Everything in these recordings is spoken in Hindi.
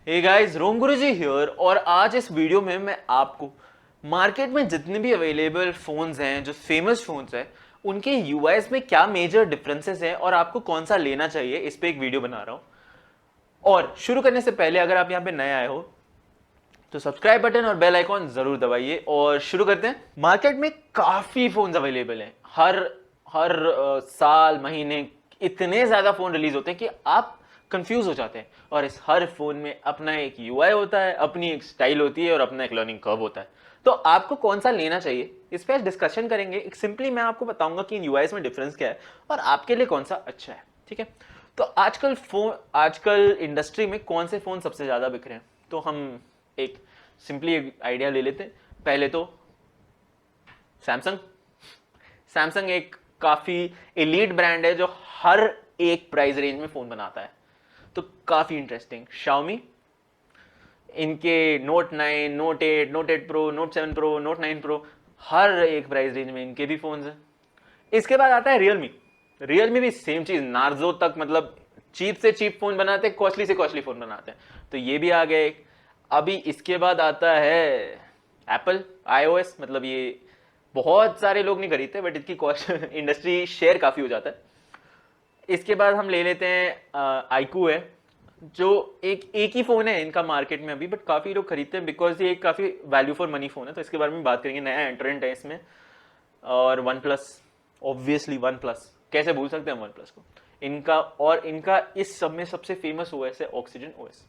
Hey guys, Rome Guruji here. और आज इस वीडियो में मैं आपको मार्केट में जितने भी अवेलेबल फोन्स हैं, जो फेमस फोन्स हैं, उनके यूआईस में क्या मेजर डिफरेंसेस हैं और आपको कौन सा लेना चाहिए, इस पे एक वीडियो बना रहा हूं। और शुरू करने से पहले अगर आप यहां पे नए आए हो तो सब्सक्राइब बटन और बेल आइकॉन जरूर दबाइए और शुरू करते हैं। मार्केट में काफी फोन्स अवेलेबल हैं, हर हर साल महीने इतने ज्यादा फोन रिलीज होते हैं कि आप कंफ्यूज हो जाते हैं। और इस हर फोन में अपना एक यूआई होता है, अपनी एक स्टाइल होती है और अपना एक लर्निंग कर्व होता है। तो आपको कौन सा लेना चाहिए, इस पर आज डिस्कशन करेंगे। एक सिंपली मैं आपको बताऊंगा कि इन यूआईस में डिफरेंस क्या है और आपके लिए कौन सा अच्छा है। ठीक है, तो आजकल इंडस्ट्री में कौन से फोन सबसे ज्यादा बिक रहे हैं, तो हम एक सिंपली एक आइडिया ले लेते हैं। पहले तो सैमसंग। सैमसंग एक काफी एलीट ब्रांड है जो हर एक प्राइस रेंज में फोन बनाता है, तो काफी इंटरेस्टिंग। शाओमी, इनके note 9, note 8, note 8 pro, note 7 pro, note 9 pro, हर एक प्राइस रेंज में इनके भी फोन्स हैं। इसके बाद आता है रियलमी। रियलमी भी सेम चीज, नार्जो तक, मतलब चीप से चीप फोन बनाते हैं, कॉस्टली से कॉस्टली फोन बनाते हैं, तो ये भी आ गए। अभी इसके बाद आता है एप्पल आईओएस। मतलब ये बहुत सारे लोग नहीं खरीदते बट इसकी कॉस्ट इंडस्ट्री शेयर काफी हो जाता है। इसके बाद हम ले लेते हैं आईकू है, जो एक ही फोन है इनका मार्केट में अभी, बट काफी लोग खरीदते हैं बिकॉज ये एक काफी वैल्यू फॉर मनी फोन है, तो इसके बारे में बात करेंगे। नया एंट्रेंट है इसमें। और one plus, obviously one plus, कैसे भूल सकते हैं वन प्लस को। इनका इस सब में सबसे फेमस ओएस है Oxygen OS.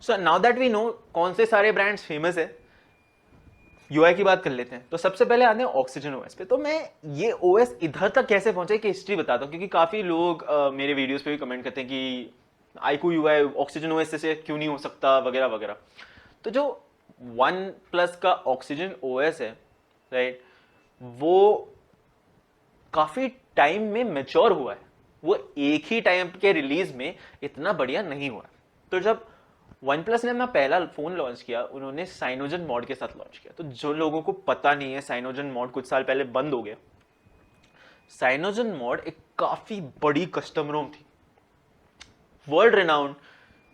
So now that we know कौन से सारे ब्रांड्स फेमस है, यूआई की बात कर लेते हैं। तो सबसे पहले आते हैं ऑक्सीजन ओएस पे। तो मैं ये ओएस इधर तक कैसे पहुंचे कि हिस्ट्री बताता हूं, क्योंकि काफी लोग मेरे वीडियोस पे भी कमेंट करते हैं कि आईकू यूआई ऑक्सीजन ओएस से क्यों नहीं हो सकता वगैरह वगैरह। तो जो वन प्लस का ऑक्सीजन ओएस है, राइट, वो काफी टाइम में मैच्योर हुआ है। वो एक ही टाइम के रिलीज में इतना बढ़िया नहीं हुआ। तो जब वन प्लस ने अपना पहला फोन लॉन्च किया, उन्होंने साइनोजन मॉड के साथ लॉन्च किया। तो जो लोगों को पता नहीं है, साइनोजन मॉड कुछ साल पहले बंद हो गया। साइनोजन मॉड एक काफी बड़ी कस्टम रोम थी, वर्ल्ड रिनाउंड,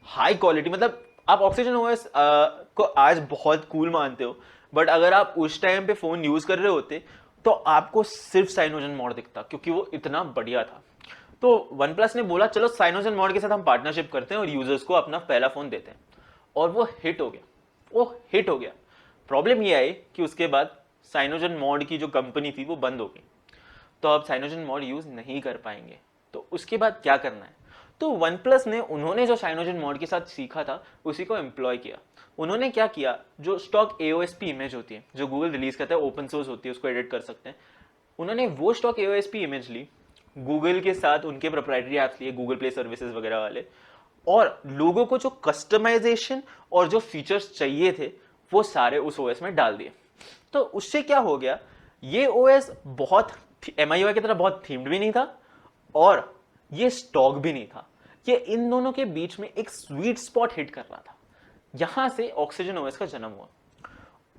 हाई क्वालिटी। मतलब आप ऑक्सीजन ओएस को आज बहुत कूल मानते हो, बट अगर आप उस टाइम पे फोन यूज कर रहे होते तो आपको सिर्फ साइनोजन मॉड दिखता, क्योंकि वो इतना बढ़िया था। तो वन प्लस ने बोला चलो साइनोजन मॉड के साथ हम पार्टनरशिप करते हैं और यूजर्स को अपना पहला फोन देते हैं, और वो हिट हो गया। प्रॉब्लम ये आई कि उसके बाद साइनोजन मॉड की जो कंपनी थी वो बंद हो गई, तो अब साइनोजन मॉड यूज नहीं कर पाएंगे। तो उसके बाद क्या करना है, तो वन प्लस ने उन्होंने जो साइनोजन मॉड के साथ सीखा था उसी को एम्प्लॉय किया। उन्होंने क्या किया, जो स्टॉक एओएसपी इमेज होती है जो गूगल रिलीज करता है, ओपन सोर्स होती है, उसको एडिट कर सकते हैं, उन्होंने वो स्टॉक एओएसपी इमेज ली, गूगल के साथ उनके प्रोप्राइटरी ऐप्स लिए, गूगल प्ले सर्विसेज वगैरह वाले, और लोगों को जो कस्टमाइजेशन और जो फीचर्स चाहिए थे वो सारे उस ओएस में डाल दिए। तो उससे क्या हो गया, ये ओएस बहुत एमआईयूआई की तरह बहुत थीम्ड भी नहीं था और ये स्टॉक भी नहीं था। ये इन दोनों के बीच में एक स्वीट स्पॉट हिट कर रहा था। यहां से ऑक्सीजन ओएस का जन्म हुआ।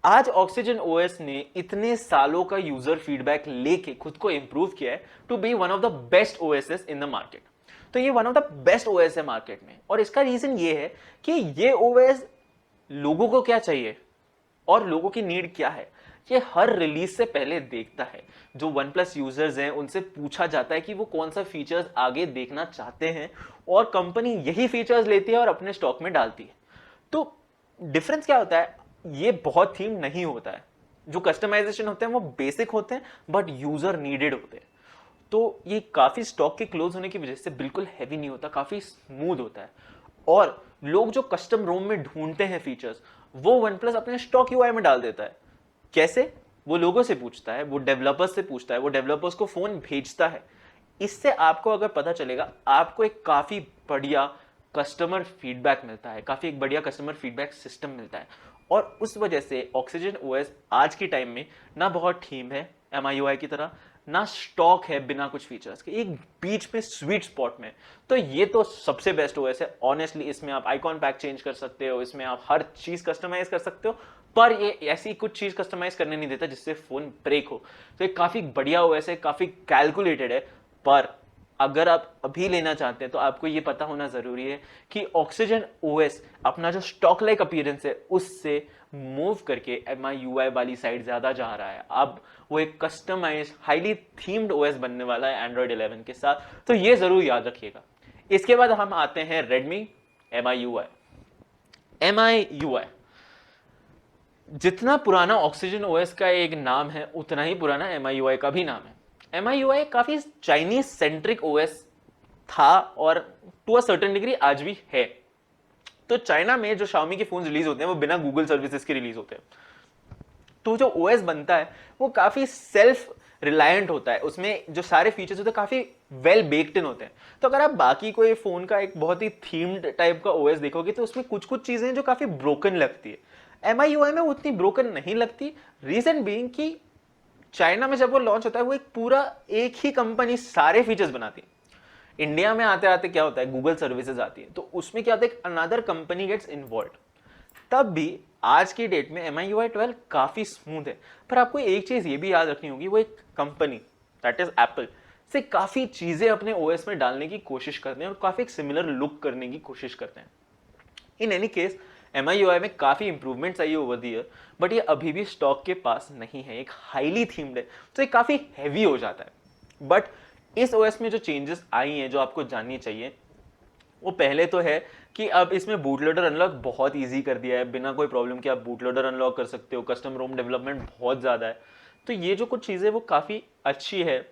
आज ऑक्सीजन ओएस ने इतने सालों का यूजर फीडबैक लेके खुद को इंप्रूव किया है to be one of the best OSs in the market. तो ये one of the best OS है मार्केट में, और इसका रीजन ये है कि ये ओएस लोगों को क्या चाहिए और लोगों की नीड क्या है, ये हर रिलीज से पहले देखता है। जो वन प्लस यूजर्स हैं उनसे पूछा जाता है कि वो कौन सा फीचर्स आगे देखना चाहते हैं, और कंपनी यही फीचर्स लेती है और अपने स्टॉक में डालती है। तो डिफरेंस क्या होता है, ये बहुत थीम नहीं होता है। जो कस्टमाइजेशन होते हैं वो बेसिक होते हैं बट यूजर नीडेड होते हैं। तो ये काफी स्टॉक के क्लोज होने की वजह से बिल्कुल हैवी नहीं होता, काफी स्मूथ होता है। और लोग जो कस्टम रोम में ढूंढते हैं फीचर्स, वो वन प्लस अपने स्टॉक यूआई में डाल देता है। कैसे, वो लोगों से पूछता है, वो डेवलपर्स से पूछता है, वो डेवलपर्स को फोन भेजता है। इससे आपको अगर पता चलेगा, आपको एक काफी बढ़िया कस्टमर फीडबैक मिलता है, काफी एक बढ़िया कस्टमर फीडबैक सिस्टम मिलता है। और उस वजह से ऑक्सीजन ओएस आज के टाइम में ना बहुत थीम है एमआईयूआई की तरह, ना स्टॉक है बिना कुछ फीचर्स के, एक बीच में स्वीट स्पॉट में। तो ये तो सबसे बेस्ट ओएस है ऑनेस्टली। इसमें आप आइकॉन पैक चेंज कर सकते हो, इसमें आप हर चीज कस्टमाइज कर सकते हो, पर ये ऐसी कुछ चीज कस्टमाइज करने नहीं देता जिससे फोन ब्रेक हो। तो ये काफी बढ़िया ओएस है, काफी कैलकुलेटेड है, पर अगर आप अभी लेना चाहते हैं तो आपको ये पता होना ज़रूरी है कि ऑक्सीजन ओएस अपना जो स्टॉक लाइक अपीयरेंस है उससे मूव करके MIUI वाली साइड ज़्यादा जा रहा है। अब वो एक कस्टमाइज हाईली थीम्ड ओएस बनने वाला है एंड्रॉयड 11 के साथ, तो ये ज़रूर याद रखिएगा। इसके बाद हम आते हैं Redmi MIUI। MIUI जितना पुराना ऑक्सीजन ओएस का एक नाम है उतना ही पुराना MIUI का भी नाम है। MIUI काफी चाइनीज सेंट्रिक ओएस था और टू अ सर्टेन डिग्री आज भी है। तो चाइना में जो Xiaomi के फोन रिलीज होते हैं वो बिना गूगल सर्विसेज के रिलीज होते हैं, तो जो ओएस बनता है वो काफी सेल्फ रिलायंट होता है, उसमें जो सारे फीचर्स होते हैं काफी वेल बेक्ड इन होते हैं। तो अगर आप बाकी कोई फोन का एक बहुत ही थीम्ड टाइप का ओएस देखोगे तो उसमें कुछ कुछ चीजें जो काफी ब्रोकन लगती है, MIUI में उतनी ब्रोकन नहीं लगती। रीजन बीइंग कि चाइना में जब वो लॉन्च होता है वो एक ही कंपनी सारे फीचर्स बनाती है। इंडिया में आते आते क्या होता है, गूगल सर्विसेज आती है, तो उसमें क्या होता है, अनदर कंपनी गेट्स इन्वॉल्व। तब भी आज की डेट में MIUI 12 काफी स्मूथ है, पर आपको एक चीज ये भी याद रखनी होगी, वो एक कंपनी दैट इज एप्पल से काफी चीजें अपने OS में डालने की कोशिश करते हैं और काफी एक सिमिलर लुक करने की कोशिश करते हैं। इन एनी केस MIUI में काफी इंप्रूवमेंट्स आई है ओवर द ईयर, बट ये अभी भी स्टॉक के पास नहीं है, एक हाईली थीम्ड है, तो ये काफी हैवी हो जाता है। बट इस OS में जो चेंजेस आई हैं जो आपको जाननी चाहिए, वो पहले तो है कि अब इसमें बूटलोडर अनलॉक बहुत इजी कर दिया है, बिना कोई प्रॉब्लम के आप बूटलोडर अनलॉक कर सकते हो, कस्टम रोम डेवलपमेंट बहुत ज़्यादा है। तो ये जो कुछ चीज़ें वो काफ़ी अच्छी है,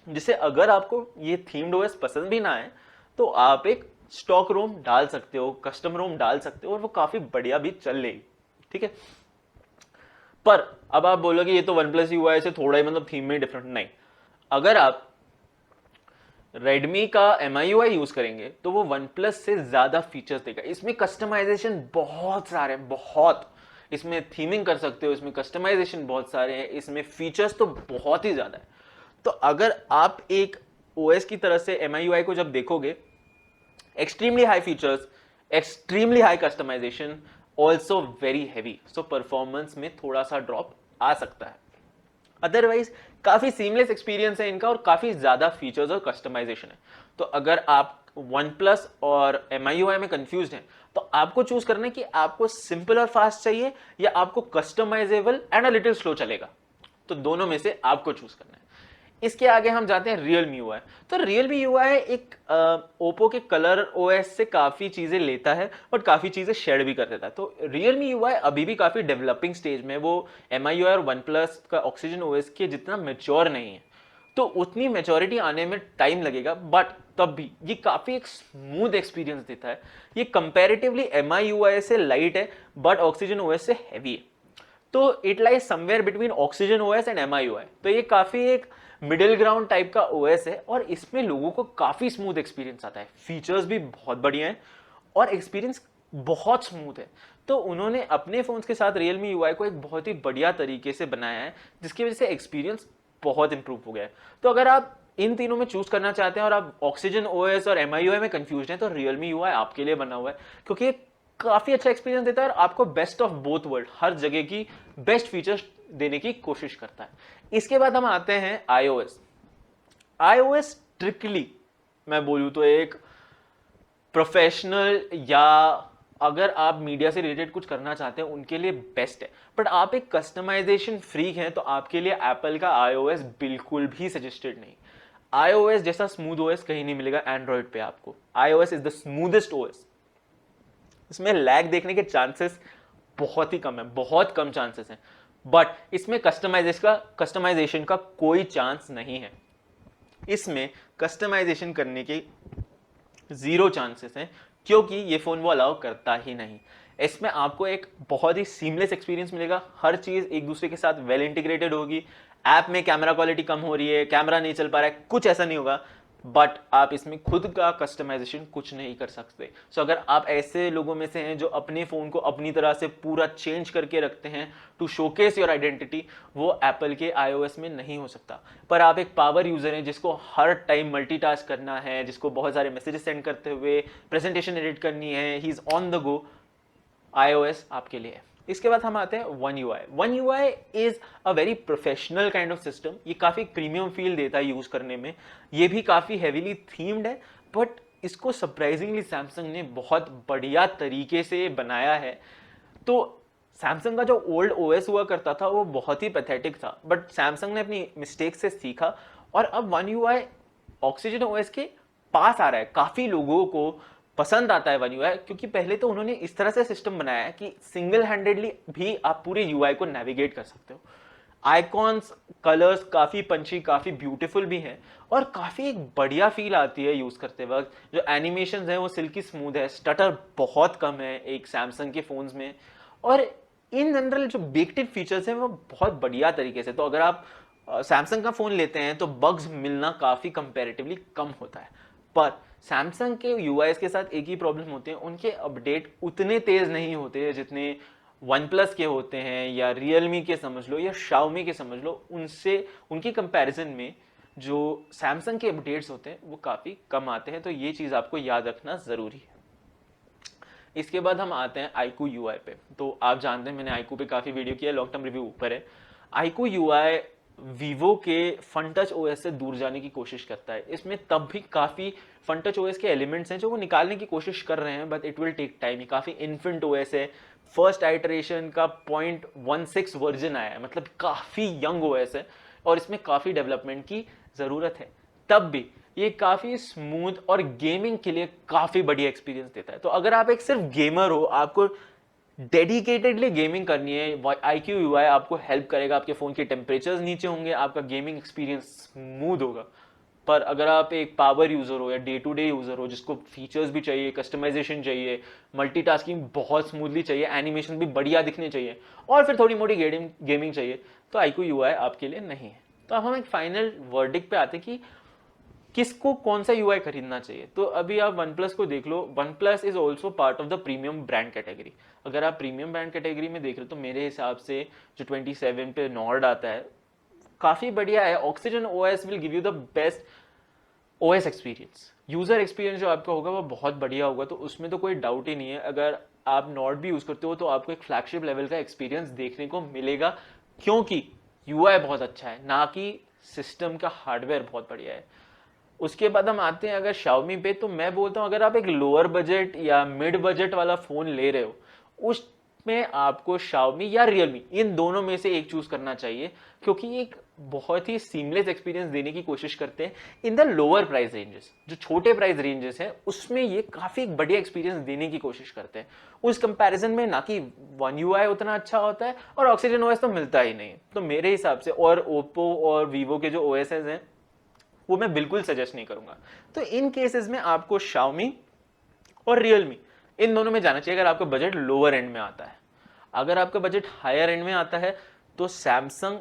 जिसे अगर आपको ये थीम्ड OS पसंद भी ना आए तो आप एक स्टॉक रोम डाल सकते हो, कस्टम रोम डाल सकते हो और वो काफ़ी बढ़िया भी चल लेगी, ठीक है। पर अब आप बोलोगे ये तो OnePlus UI से थोड़ा ही मतलब थीम में डिफरेंट, नहीं। अगर आप Redmi का MIUI यूज करेंगे तो वो OnePlus से ज्यादा फीचर्स देगा। इसमें कस्टमाइजेशन बहुत सारे हैं, बहुत, इसमें थीमिंग कर सकते हो, इसमें कस्टमाइजेशन बहुत सारे हैं, इसमें फीचर्स तो बहुत ही ज्यादा है। तो अगर आप एक OS की तरह से MIUI को जब देखोगे, extremely high features, extremely high customisation, also very heavy, so performance में थोड़ा सा ड्रॉप आ सकता है। अदरवाइज काफी सीमलेस एक्सपीरियंस है इनका और काफी ज्यादा फीचर्स और कस्टमाइजेशन है। तो अगर आप OnePlus और MIUI में कंफ्यूज्ड हैं तो आपको चूज करना है कि आपको सिंपल और फास्ट चाहिए या आपको customisable and a little slow चलेगा, तो दोनों में से आपको चूज करना है। इसके आगे हम जाते हैं Realme UI। तो Realme UI एक ओप्पो के कलर OS से काफी चीजें लेता है बट काफी चीजें शेयर भी कर देता है। तो Realme UI अभी भी काफी डेवलपिंग स्टेज में, वो MIUI और OnePlus का ऑक्सीजन OS के जितना मेच्योर नहीं है, तो उतनी मेच्योरिटी आने में टाइम लगेगा, बट तब भी ये काफी एक स्मूथ एक्सपीरियंस देता है। ये कंपैरेटिवली MIUI से लाइट है बट ऑक्सीजन OS से हैवी है, तो it lies somewhere between oxygen OS and MIUI। तो ये काफी एक मिडिल ग्राउंड टाइप का OS है और इसमें लोगों को काफी स्मूथ एक्सपीरियंस आता है, फीचर्स भी बहुत बढ़िया हैं और एक्सपीरियंस बहुत स्मूथ है। तो उन्होंने अपने फोन्स के साथ Realme UI को एक बहुत ही बढ़िया तरीके से बनाया है, जिसकी वजह से एक्सपीरियंस बहुत इंप्रूव हो गया है। तो अगर आप इन तीनों में चूज करना चाहते हैं और आप ऑक्सीजन OS और MIUI में कंफ्यूज हैं तो Realme UI आपके लिए बना हुआ है, क्योंकि काफी अच्छा एक्सपीरियंस देता है और आपको बेस्ट ऑफ बोथ वर्ल्ड, हर जगह की बेस्ट फीचर्स देने की कोशिश करता है। इसके बाद हम आते हैं iOS स्ट्रिक्टली मैं बोलूं तो एक प्रोफेशनल या अगर आप मीडिया से रिलेटेड कुछ करना चाहते हैं उनके लिए बेस्ट है, बट आप एक कस्टमाइजेशन फ्रीक हैं तो आपके लिए एप्पल का iOS बिल्कुल भी सजेस्टेड नहीं। iOS जैसा स्मूथ OS कहीं नहीं मिलेगा एंड्रॉइड पे आपको। iOS is the smoothest OS। इसमें लैग देखने के चांसेस बहुत ही कम है, बहुत कम चांसेस हैं, बट इसमें कस्टमाइजेशन का कोई चांस नहीं है। इसमें कस्टमाइजेशन करने के 0 चांसेस हैं, क्योंकि ये फोन वो अलाउ करता ही नहीं। इसमें आपको एक बहुत ही सीमलेस एक्सपीरियंस मिलेगा, हर चीज एक दूसरे के साथ वेल इंटीग्रेटेड होगी। ऐप में कैमरा क्वालिटी कम हो रही है, कैमरा नहीं चल पा रहा है, कुछ ऐसा नहीं होगा, बट आप इसमें खुद का कस्टमाइजेशन कुछ नहीं कर सकते। सो अगर आप ऐसे लोगों में से हैं जो अपने फोन को अपनी तरह से पूरा चेंज करके रखते हैं टू शोकेस योर आइडेंटिटी, वो एप्पल के iOS में नहीं हो सकता। पर आप एक पावर यूजर हैं जिसको हर टाइम मल्टीटास्क करना है, जिसको बहुत सारे मैसेजेस सेंड करते हुए प्रेजेंटेशन एडिट करनी है, he is on the go, iOS आपके लिए है। इसके बाद हम आते हैं one UI. One UI is a very professional kind of system. ये काफ़ी प्रीमियम फील देता है यूज़ करने में। ये भी काफ़ी हेवीली थीम्ड है, बट इसको सरप्राइजिंगली सैमसंग ने बहुत बढ़िया तरीके से बनाया है। तो सैमसंग का जो ओल्ड ओएस हुआ करता था वो बहुत ही पैथेटिक था, बट सैमसंग ने अपनी मिस्टेक से सीखा और अब वन यूआई ऑक्सीजन ओएस के पास आ रहा है। काफ़ी लोगों को पसंद आता है वन यूआई, क्योंकि पहले तो उन्होंने इस तरह से सिस्टम बनाया है कि सिंगल हैंडेडली भी आप पूरे यूआई को नेविगेट कर सकते हो। आइकॉन्स, कलर्स काफ़ी पंची, काफ़ी ब्यूटीफुल भी हैं और काफ़ी एक बढ़िया फील आती है यूज़ करते वक्त। जो एनिमेशन है वो सिल्की स्मूथ है, स्टटर बहुत कम है एक सैमसंग के फ़ोन्स में, और इन जनरल जो बेक्ड इन फीचर्स हैं वो बहुत बढ़िया तरीके से। तो अगर आप सैमसंग का फ़ोन लेते हैं तो बग्स मिलना काफ़ी कंपैरेटिवली कम होता है। पर सैमसंग के यूआईस के साथ एक ही प्रॉब्लम होती है, उनके अपडेट उतने तेज़ नहीं होते जितने वन प्लस के होते हैं या रियलमी के समझ लो या शाओमी के समझ लो। उनसे उनकी कंपैरिजन में जो सैमसंग के अपडेट्स होते हैं वो काफ़ी कम आते हैं। तो ये चीज़ आपको याद रखना ज़रूरी है। इसके बाद हम आते हैं आईकू यूआई पे। तो आप जानते हैं मैंने आईकू पे काफ़ी वीडियो किया, लॉन्ग टर्म रिव्यू ऊपर है। आईकू यूआई वीवो के फन टच ओएस से दूर जाने की कोशिश करता है। इसमें तब भी काफ़ी फन टच ओएस के एलिमेंट्स हैं जो वो निकालने की कोशिश कर रहे हैं, but it will take time. ये काफ़ी इन्फेंट ओएस है। फर्स्ट आइटरेशन का 0.16 वर्जन आया है, मतलब काफ़ी यंग ओएस है और इसमें काफ़ी डेवलपमेंट की ज़रूरत है। तब भी ये काफ़ी स्मूथ और गेमिंग के लिए काफ़ी बढ़िया एक्सपीरियंस देता है। तो अगर आप एक सिर्फ गेमर हो, आपको डेडिकेटेडली गेमिंग करनी है, आईक्यू यूआई आपको हेल्प करेगा। आपके फ़ोन के टेम्परेचर्स नीचे होंगे, आपका गेमिंग एक्सपीरियंस स्मूथ होगा। पर अगर आप एक पावर यूज़र हो या डे टू डे यूज़र हो जिसको फीचर्स भी चाहिए, कस्टमाइजेशन चाहिए, मल्टीटास्किंग बहुत स्मूथली चाहिए, एनिमेशन भी बढ़िया दिखने चाहिए और फिर थोड़ी मोटी गेमिंग चाहिए, तो आईक्यू यूआई आपके लिए नहीं है। तो अब हम एक फाइनल वर्डिक्ट पे आते हैं कि किसको कौन सा यूआई खरीदना चाहिए। तो अभी आप वन प्लस को देख लो। OnePlus is also part of the premium brand category. अगर आप प्रीमियम ब्रांड कैटेगरी में देख रहे हो तो मेरे हिसाब से जो 27 पे नॉर्ड आता है काफ़ी बढ़िया है। Oxygen OS will give you the best OS experience. User experience जो आपका होगा वो बहुत बढ़िया होगा, तो उसमें तो कोई डाउट ही नहीं है। अगर आप नॉर्ड भी यूज़ करते हो तो आपको एक फ्लैगशिप लेवल का एक्सपीरियंस देखने को मिलेगा, क्योंकि यूआई बहुत अच्छा है, ना कि सिस्टम का हार्डवेयर बहुत बढ़िया है। उसके बाद हम आते हैं अगर शाओमी पे, तो मैं बोलता हूँ अगर आप एक लोअर बजट या मिड बजट वाला फ़ोन ले रहे हो उसमें आपको शाओमी या रियलमी इन दोनों में से एक चूज करना चाहिए, क्योंकि एक बहुत ही सीमलेस एक्सपीरियंस देने की कोशिश करते हैं in the lower price ranges. जो छोटे प्राइस रेंजेस हैं उसमें ये काफ़ी बढ़िया एक्सपीरियंस देने की कोशिश करते हैं उस कंपैरिजन में। ना कि वन यूआई उतना अच्छा होता है और ऑक्सीजन ओएस तो मिलता ही नहीं। तो मेरे हिसाब से और ओप्पो और वीवो के जो ओएस हैं वो मैं बिल्कुल सजेस्ट नहीं करूंगा। तो इन केसेस में आपको शाओमी और रियलमी इन दोनों में जाना चाहिए अगर आपका बजट लोअर एंड में आता है। अगर आपका बजट हायर एंड में आता है तो सैमसंग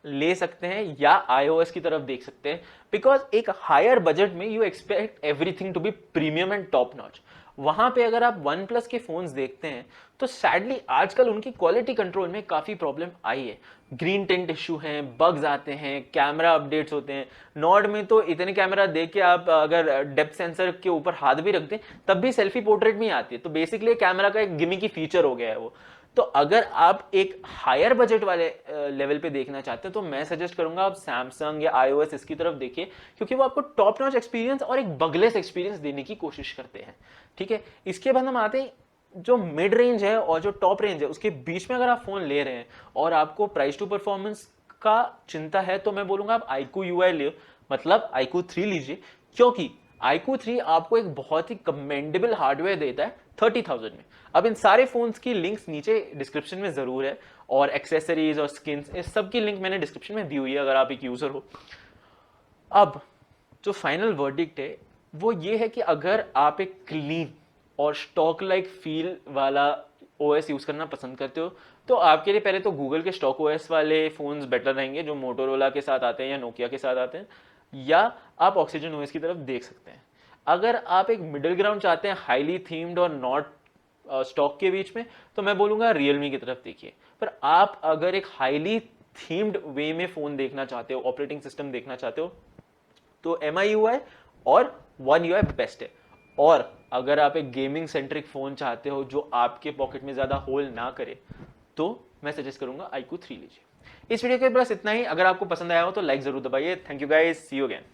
ले सकते हैं या iOS की तरफ देख सकते हैं, बिकॉज एक हायर बजट में you expect everything to be premium and top notch. वहां पे अगर आप वन प्लस के फोन्स देखते हैं तो सैडली आजकल उनकी क्वालिटी कंट्रोल में काफी प्रॉब्लम आई है। ग्रीन टिंट इशू हैं, बग्स आते हैं, कैमरा अपडेट्स होते हैं। नॉर्ड में तो इतने कैमरा देख के आप अगर डेप्थ सेंसर के ऊपर हाथ भी रख दें तब भी सेल्फी पोर्ट्रेट में आती है। तो बेसिकली कैमरा का एक गिमिकी फीचर हो गया है वो। तो अगर आप एक हायर बजट वाले लेवल पे देखना चाहते हैं तो मैं सजेस्ट करूंगा आप सैमसंग या iOS इसकी तरफ देखिए, क्योंकि वो आपको टॉप नॉच एक्सपीरियंस और एक बगलेस एक्सपीरियंस देने की कोशिश करते हैं। ठीक है, इसके बाद हम आते हैं जो मिड रेंज है और जो टॉप रेंज है उसके बीच में अगर आप फोन ले रहे हैं और आपको प्राइस टू परफॉर्मेंस का चिंता है तो मैं बोलूंगा आप आईक्यू यूआई ले, मतलब आईक्यू 3 लीजिए, क्योंकि आईक्यू 3 आपको एक बहुत ही कमेंडेबल हार्डवेयर देता है 30,000 में। अब इन सारे फोन्स की लिंक्स नीचे डिस्क्रिप्शन में जरूर है और एक्सेसरीज और स्किन्स इस सब की लिंक मैंने डिस्क्रिप्शन में दी हुई है अगर आप एक यूजर हो। अब जो फाइनल वर्डिक्ट है वो ये है कि अगर आप एक क्लीन और स्टॉक लाइक फील वाला ओएस यूज करना पसंद करते हो तो आपके लिए पहले तो गूगल के स्टॉक ओएस वाले फोन्स बेटर रहेंगे जो मोटोरोला के साथ आते हैं या नोकिया के साथ आते हैं, या आप ऑक्सीजन ओएस की तरफ देख सकते हैं। अगर आप एक मिडिल ग्राउंड चाहते हैं हाईली थीम्ड और नॉट स्टॉक के बीच में तो मैं बोलूंगा रियलमी की तरफ देखिए। पर आप अगर एक हाईली थीम्ड वे में फोन देखना चाहते हो, ऑपरेटिंग सिस्टम देखना चाहते हो, तो MIUI और One UI बेस्ट है। और अगर आप एक गेमिंग सेंट्रिक फोन चाहते हो जो आपके पॉकेट में ज्यादा होल ना करे तो मैं सजेस्ट करूंगा iQOO 3 लीजिए। इस वीडियो के बस इतना ही। अगर आपको पसंद आया हो तो लाइक जरूर दबाइए। Thank you guys, see you again.